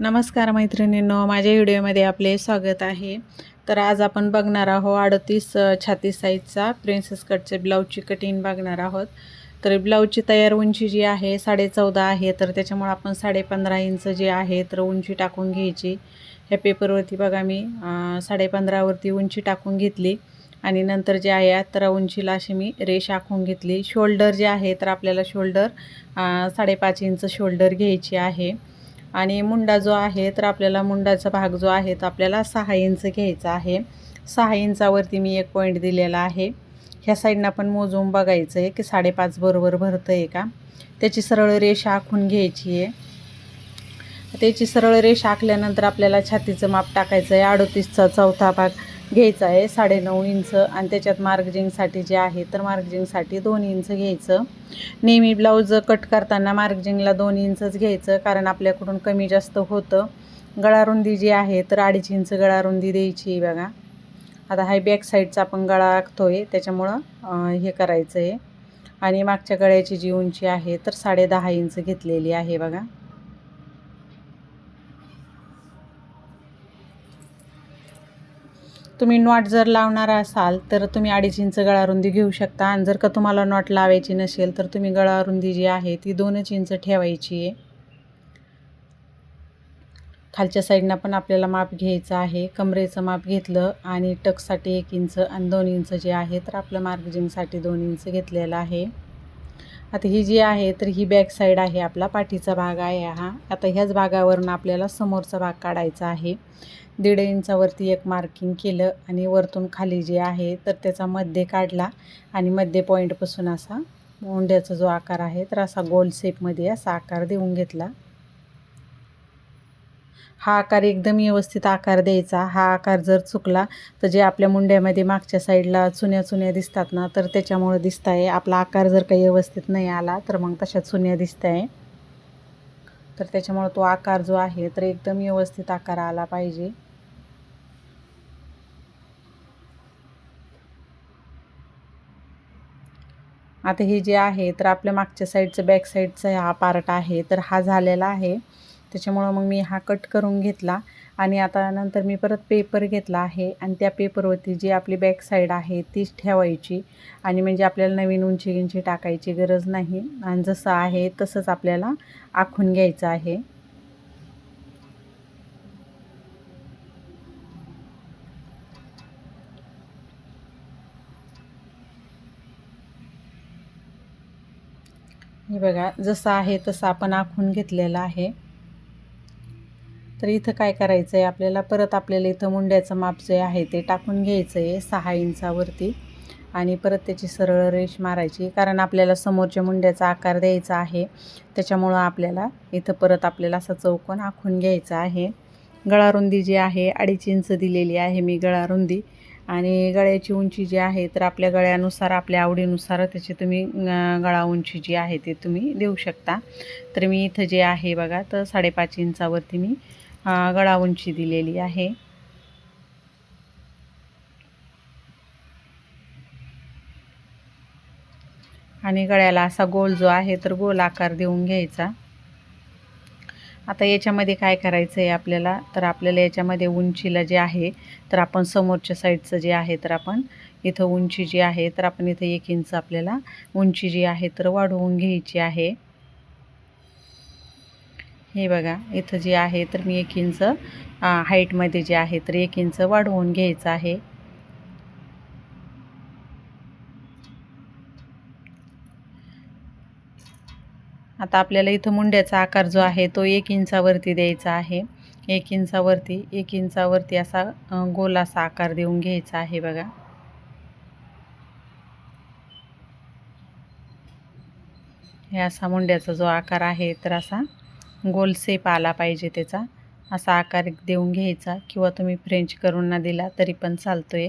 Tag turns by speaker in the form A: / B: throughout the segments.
A: नमस्कार मैत्रिणींनो, माझ्या व्हिडिओमध्ये आपले स्वागत आहे. तर आज आपण बघणार आहोत 38 छाती साईजचा प्रिन्सेस कटचे ब्लाऊजची कटिंग बघणार आहोत. तर ब्लाऊजची तयार उंची जी आहे 14.5 आहे, तर त्याच्यामुळे आपण 15.5 इंच जे आहे तर उंची टाकून घ्यायची. ह्या पेपरवरती बघा मी 15.5 वरती उंची टाकून घेतली आणि नंतर जे आहे 11 उंचीला अशी मी रेष आखून घेतली. शोल्डर जे आहे तर आपल्याला शोल्डर 5.5 इंच शोल्डर घ्यायची आहे. आणि मुंडा जो आहे तर आपल्याला मुंडाचा भाग जो आहे तो आपल्याला 6 इंच घ्यायचा आहे. 6 इंचावरती मी एक पॉईंट दिलेला आहे. ह्या साईडनं पण मोजून बघायचं आहे की 5.5 बरोबर भरतं आहे का. त्याची सरळ रेष आखून घ्यायची आहे. त्याची सरळ रेष आखल्यानंतर आपल्याला छातीचं माप टाकायचं आहे. 38चा चौथा भाग घ्यायचा आहे 9.5 इंच आणि त्याच्यात मार्जिंगसाठी जे आहे तर मार्जिंगसाठी 2 इंच घ्यायचं. नेहमी ब्लाऊज कट करताना मार्जिंगला 2 इंचच घ्यायचं, कारण आपल्याकडून कमी जास्त होतं. गळारुंदी जी आहे तर 2.5 इंच गळारुंदी द्यायची बघा. आता हा बॅक साईडचा आपण गळा आखतोय त्याच्यामुळं हे करायचं आहे. आणि मागच्या गळ्याची जी उंची आहे तर 10.5 इंच घेतलेली आहे बघा. तुम्ही नॉट जर लावणार असाल तर तुम्ही 2.5 इंच गळारुंदी घेऊ शकता, आणि जर का तुम्हाला नॉट लावायची नसेल तर तुम्ही गळारुंदी जी आहे ती 2 इंच ठेवायची आहे. खालच्या साईडनं पण आपल्याला माप घ्यायचं आहे. कमरेचं माप घेतलं आणि टक्ससाठी 1 इंच आणि 2 इंच जे आहे तर आपलं मार्जिंगसाठी 2 इंच घेतलेलं आहे. आता ही जी आहे तर ही बॅक साईड आहे, आपला पाठीचा भाग आहे हा. आता ह्याच भागावरून आपल्याला समोरचा भाग काढायचा आहे. 1.5 इंचावरती एक मार्किंग केलं आणि वरतून खाली जे आहे तर त्याचा मध्य काढला आणि मध्य पॉईंटपासून असा मुंड्याचा जो आकार आहे तर असा गोल शेपमध्ये असा आकार देऊन घेतला. हा आकार एकदम व्यवस्थित आकार द्यायचा. हा आकार जर चुकला तर जे आपल्या मुंड्यामध्ये मागच्या साईडला चुन्या चुन्या दिसतात ना तर त्याच्यामुळे दिसत आहे. आपला आकार जर काही व्यवस्थित नाही आला तर मग तशा चुन्या दिसत आहे. तर त्याच्यामुळे तो आकार जो आहे तर एकदम व्यवस्थित आकार आला पाहिजे. आता हे जे आहे तर आपल्या मागच्या साईडचं बॅक साईडचा हा पार्ट आहे तर हा झालेला आहे. त्याच्यामुळं मग मी हा कट करून घेतला आणि आता नंतर मी परत पेपर घेतला आहे आणि त्या पेपरवरती जी आपली बॅक साईड आहे तीच ठेवायची. आणि म्हणजे आपल्याला नवीन उंची टाकायची गरज नाही, आणि जसं आहे तसंच आपल्याला आखून घ्यायचं आहे. हे बघा, जसं आहे तसं आपण आखून घेतलेलं आहे. तर इथं काय करायचं आहे आपल्याला, परत आपल्याला इथं मुंड्याचं माप जे आहे ते टाकून घ्यायचं आहे 6 इंचावरती आणि परत त्याची सरळ रेष मारायची, कारण आपल्याला समोरच्या मुंड्याचा आकार द्यायचा आहे. त्याच्यामुळं आपल्याला इथं परत आपल्याला असा चौकोन आखून घ्यायचा आहे. गळारुंदी जी आहे 2.5 इंच दिलेली आहे मी गळारुंदी. आणि गळ्याची उंची जी आहे तर आपल्या गळ्यानुसार आपल्या आवडीनुसार त्याची तुम्ही गळा उंची जी आहे ते तुम्ही देऊ शकता. तर मी इथं जे आहे बघा तर 5.5 इंचावरती मी गळा उंची दिलेली आहे. आणि गळ्याला असा गोल जो आहे तर गोल आकार देऊन घ्यायचा. आता याच्यामध्ये काय करायचं आहे आपल्याला, तर आपल्याला याच्यामध्ये उंचीला जे आहे तर आपण समोरच्या साईडचं जे आहे तर आपण इथं उंची जी आहे तर आपण इथं 1 इंच आपल्याला उंची जी आहे तर वाढवून घ्यायची आहे. हे बघा, इथं जे आहे तर मी 1 इंच हाईटमध्ये जे आहे तर 1 इंच वाढवून घ्यायचं आहे. आता आपल्याला इथं मुंड्याचा आकार जो आहे तो 1 इंचावरती द्यायचा आहे. 1 इंचावरती असा गोल असा आकार देऊन घ्यायचा आहे बघा. हे असा मुंड्याचा जो आकार आहे तर असा गोल शेप आला पाहिजे त्याचा, असा आकार देऊन घ्यायचा, किंवा तुम्ही फ्रेंच करून ना दिला तरी पण चालतोय.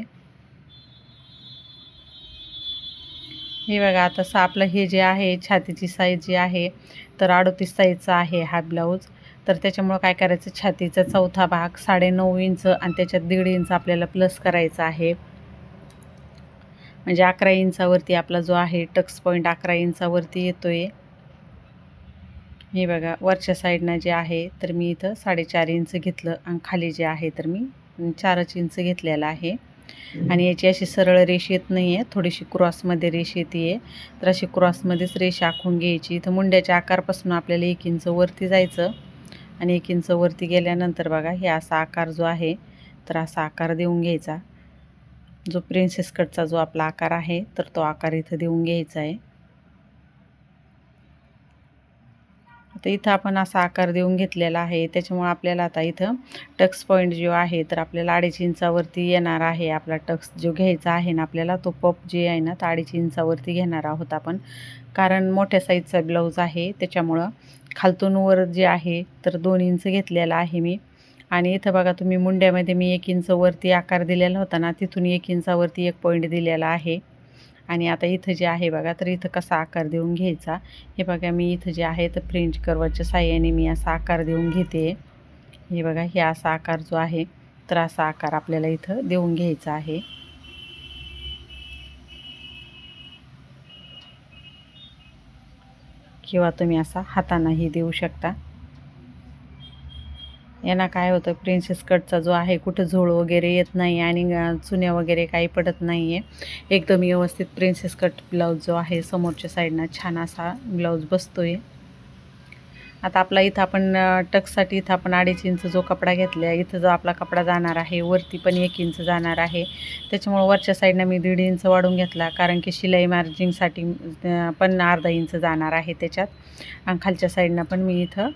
A: हे बघा, आता आपलं हे जे आहे छातीची साईज जी आहे तर 38 साईजचा आहे हा ब्लाऊज. तर त्याच्यामुळं काय करायचं, छातीचा चौथा भाग 9.5 इंच आणि त्याच्यात 1.5 इंच आपल्याला प्लस करायचा आहे. म्हणजे 11 इंचावरती आपला जो आहे टक्स पॉईंट 11 इंचावरती येतोय. हे बघा वरच्या साईडनं जे आहे तर मी इथं 4.5 इंच घेतलं आणि खाली जे आहे तर मी 4 इंच घेतलेलं आहे. आणि याची अशी सरळ रेष येत नाही आहे, थोडीशी क्रॉसमध्ये रेष येते आहे. तर अशी क्रॉसमध्येच रेष आखून घ्यायची. इथं मुंड्याच्या आकारपासून आपल्याला 1 इंच वरती जायचं आणि 1 इंच वरती गेल्यानंतर बघा हे असा आकार जो आहे तर असा आकार देऊन घ्यायचा. जो प्रिन्सेस कटचा जो आपला आकार आहे तर तो आकार इथं देऊन घ्यायचा आहे. आता इथं आपण असा आकार देऊन घेतलेला आहे. त्याच्यामुळे आपल्याला आता इथं टक्स पॉईंट जो आहे तर आपल्याला 2.5 इंचावरती येणार आहे. आपला टक्स जो घ्यायचा आहे ना आपल्याला तो पप जे आहे ना तर 2.5 इंचावरती घेणार आहोत आपण. कारण मोठ्या साईजचा ब्लाऊज आहे त्याच्यामुळं खालतून वर जे आहे तर 2 इंच घेतलेला आहे मी. आणि इथं बघा तुम्ही मुंड्यामध्ये मी 1 इंच वरती आकार दिलेला होता ना, तिथून 1 इंचावरती 1 पॉईंट दिलेला आहे. आणि आता इथं जे आहे बघा तर इथं कसा आकार देऊन घ्यायचा हे बघा. मी इथं जे आहे तर फ्रेंच कर्वच्या साहाय्याने मी असा आकार देऊन घेते. हे बघा हे असा आकार जो आहे तर असा आकार आपल्याला इथं देऊन घ्यायचा आहे. किंवा तुम्ही असा हातानेही देऊ शकता. यांना काय होतं प्रिन्सेस कटचा जो आहे कुठं झोळ वगैरे येत नाही आणि चुन्या वगैरे काही पडत नाही आहे. एकदम व्यवस्थित प्रिन्सेस कट ब्लाऊज जो आहे समोरच्या साईडनं छान असा ब्लाऊज बसतो आहे. आता आपला इथं आपण टक्ससाठी इथं आपण 2.5 इंच जो कपडा घेतला आहे इथं जो आपला कपडा जाणार आहे वरती पण 1 इंच जाणार आहे. त्याच्यामुळं वरच्या साईडनं मी 1.5 इंच वाढून घेतला कारण की शिलाई मार्जिंगसाठी पण अर्धा इंच जाणार आहे त्याच्यात. आणि खालच्या साईडनं पण मी इथं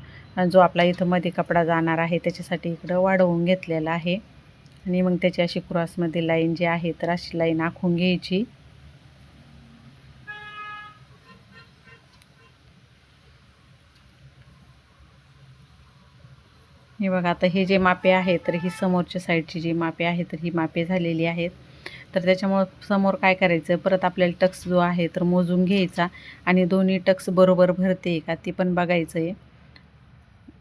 A: जो आपला इथं मध्ये कपडा जाणार आहे त्याच्यासाठी इकडं वाढवून घेतलेला आहे. आणि मग त्याची अशी क्रॉसमध्ये लाईन जी आहे तर अशी लाईन आखून घ्यायची. हे बघा आता हे जे मापे आहे तर ही समोरच्या साईडची जी मापे आहे तर ही मापे झालेली आहेत. तर त्याच्यामुळं समोर काय करायचं परत आपल्याला टक्स जो आहे तर मोजून घ्यायचा आणि दोन्ही टक्स बरोबर भरते का ती पण बघायचं आहे.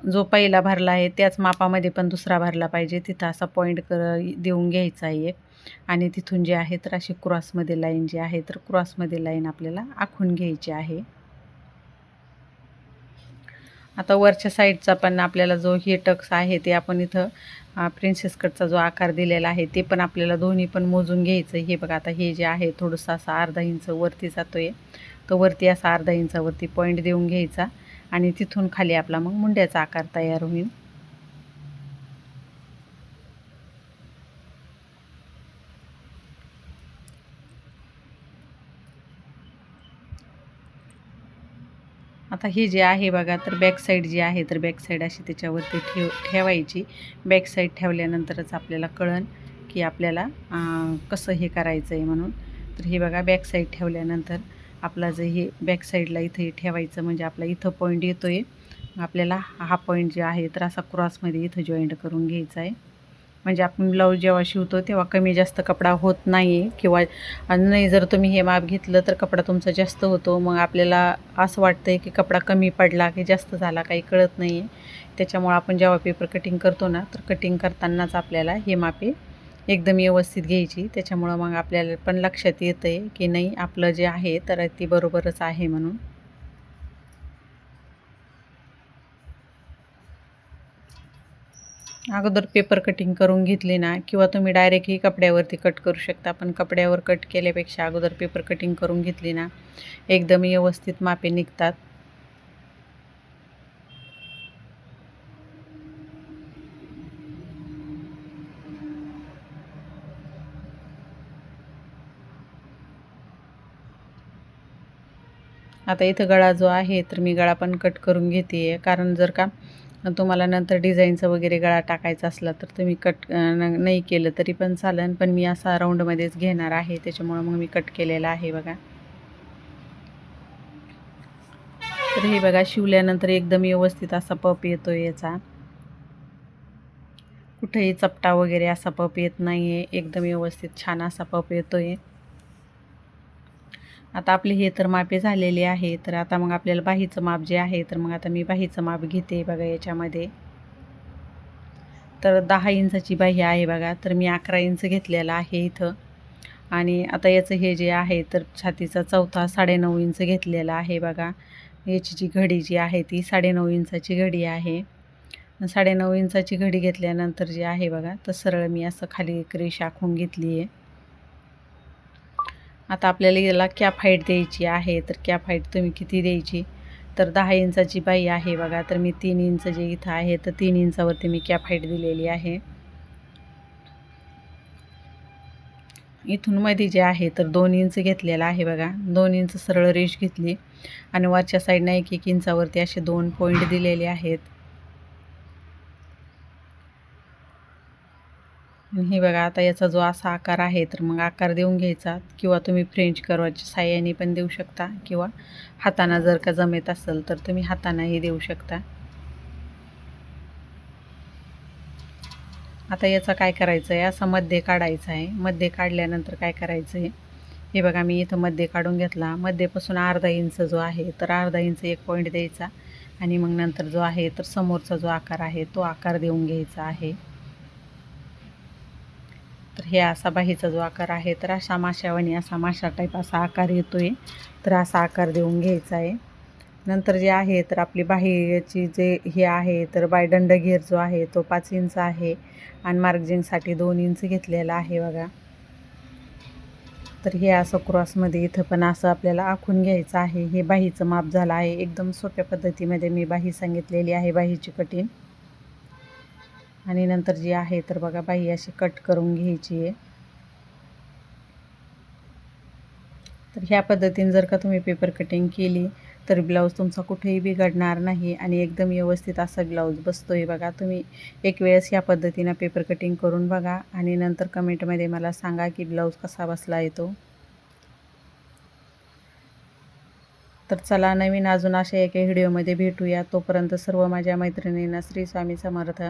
A: जो पहिला भरला आहे त्याच मापामध्ये पण दुसरा भरला पाहिजे. तिथं असा पॉईंट देऊन घ्यायचा आहे एक. आणि तिथून जे आहे तर अशी क्रॉसमध्ये लाईन जी आहे तर क्रॉसमध्ये लाईन आपल्याला आखून घ्यायची आहे. आता वरच्या साईडचा पण आपल्याला जो हे टक्स आहे ते आपण इथं प्रिन्सेस कटचा जो आकार दिलेला आहे ते पण आपल्याला दोन्ही पण मोजून घ्यायचं. हे बघा आता हे जे आहे थोडंसं असा अर्धा इंच वरती जातो आहे तर वरती असा अर्धा इंचावरती पॉईंट देऊन घ्यायचा आणि तिथून खाली आपला मग मुंड्याचा आकार तयार होईल. आता हे जे आहे बघा तर बॅक साईड जी आहे तर बॅक साईड अशी त्याच्यावरती ठेवायची. बॅक साईड ठेवल्यानंतरच आपल्याला कळन की आपल्याला कसं हे करायचं आहे म्हणून. तर हे बघा बॅक साईड ठेवल्यानंतर आपला जे हे बॅक साईडला इथं ठेवायचं म्हणजे आपला इथं पॉईंट येतो आहे. आपल्याला हा पॉईंट जे आहे तर असा क्रॉसमध्ये इथं जॉईंट करून घ्यायचा आहे. म्हणजे आपण ब्लाऊज जेव्हा शिवतो तेव्हा कमी जास्त कपडा होत नाही किंवा नाही जर तुम्ही हे माप घेतलं तर कपडा तुमचा जास्त होतो. मग आपल्याला असं वाटतं आहे की कपडा कमी पडला की जास्त झाला काही कळत नाही आहे. त्याच्यामुळं आपण जेव्हा पेपर कटिंग करतो ना तर कटिंग करतानाच आपल्याला हे मापे एकदम व्यवस्थित घ्यायची. त्याच्यामुळं मग आपल्याला पण लक्षात येतं आहे की नाही आपलं जे आहे तर ती बरोबरच आहे म्हणून. अगोदर पेपर कटिंग करून घेतली ना किंवा तुम्ही डायरेक्टही कपड्यावरती कट करू शकता. पण कपड्यावर कट केल्यापेक्षा अगोदर पेपर कटिंग करून घेतली ना एकदम व्यवस्थित मापे निघतात. आता इथं गळा जो आहे तर मी गळा पण कट करून घेते आहे. कारण जर का तुम्हाला नंतर डिझाईनचा वगैरे गळा टाकायचा असला तर तुम्ही कट नाही केलं तरी पण चालेल. पण मी असा राऊंडमध्येच घेणार आहे त्याच्यामुळं मग मी कट केलेला आहे बघा. तर हे बघा शिवल्यानंतर एकदम व्यवस्थित असा पप येतो याचा. कुठेही चपटा वगैरे असा पप येत नाही आहे. एकदम व्यवस्थित छान असा पप येतो आहे. आता आपले हे तर मापे झालेले आहे. तर आता मग आपल्याला बाहीचं माप जे आहे तर मग आता मी बाहीचं माप घेते बघा याच्यामध्ये. तर 10 इंचाची बाही आहे बघा. तर मी 11 इंच घेतलेला आहे इथं. आणि आता याचं हे जे आहे तर छातीचा चौथा 9.5 इंच घेतलेला आहे बघा. याची जी घडी जी आहे ती 9.5 इंचाची घडी आहे. 9.5 इंचाची घडी घेतल्यानंतर जे आहे बघा, तर सरळ मी असं खाली एक रेष आखून घेतली आहे. आता आपल्याला याला कॅप हाईट द्यायची आहे. तर कॅप हाईट तुम्ही किती द्यायची, तर 10 इंचाची बाही आहे बघा, तर मी 3 इंच जे इथं आहे तर 3 इंचावरती मी कॅप हाईट दिलेली आहे. इथून मध्ये जे आहे तर 2 इंच घेतलेला आहे बघा, 2 इंच सरळ रेष घेतली आणि वरच्या साईडनं 1-1 इंचावरती असे 2 पॉईंट दिलेले आहेत. आणि हे बघा, आता याचा जो असा आकार आहे तर मग आकार देऊन घ्यायचा, किंवा तुम्ही फ्रेंच कर्वच्या साहाय्याने पण देऊ शकता, किंवा हाताने जर का जमेत असेल तर तुम्ही हातानेही देऊ शकता. आता याचा काय करायचं आहे, असं मध्ये काढायचं आहे. मध्ये काढल्यानंतर काय करायचं आहे, हे बघा मी इथं मध्ये काढून घेतला. मध्येपासून अर्धा इंच जो आहे तर अर्धा इंच एक पॉईंट द्यायचा आणि मग नंतर जो आहे तर समोरचा जो आकार आहे तो आकार देऊन घ्यायचा आहे. तर हे असा बाहीचा जो आकार आहे तर अशा माशावानी असा माशा टाईप असा आकार येतोय, तर असा आकार देऊन घ्यायचा आहे. नंतर जे आहे तर आपली बाहीची जे हे आहे तर बायडंड घेर जो आहे तो 5 इंच आहे आणि मार्जिनसाठी 2 इंच घेतलेला आहे बघा. तर हे असं क्रॉसमध्ये इथं पण असं आपल्याला आखून घ्यायचं आहे. हे बाहीचं माप झालं आहे. एकदम सोप्या पद्धतीमध्ये मी बाही सांगितलेली आहे, बाहीची कटिंग. आणि नंतर जी आहे तर बघा, बाही अशी कट करून घ्यायची आहे. तर ह्या पद्धतीने जर का तुम्ही पेपर कटिंग केली तर ब्लाऊज तुमचा कुठेही बिघडणार नाही आणि एकदम व्यवस्थित असा ब्लाऊज बसतो आहे बघा. तुम्ही एक वेळेस ह्या पद्धतीनं पेपर कटिंग करून बघा आणि नंतर कमेंटमध्ये मला सांगा की ब्लाऊज कसा बसला येतो. तर चला, नवीन अजून अशा एका व्हिडिओमध्ये भेटूया. तोपर्यंत सर्व माझ्या मैत्रिणींना श्री स्वामी समर्थ.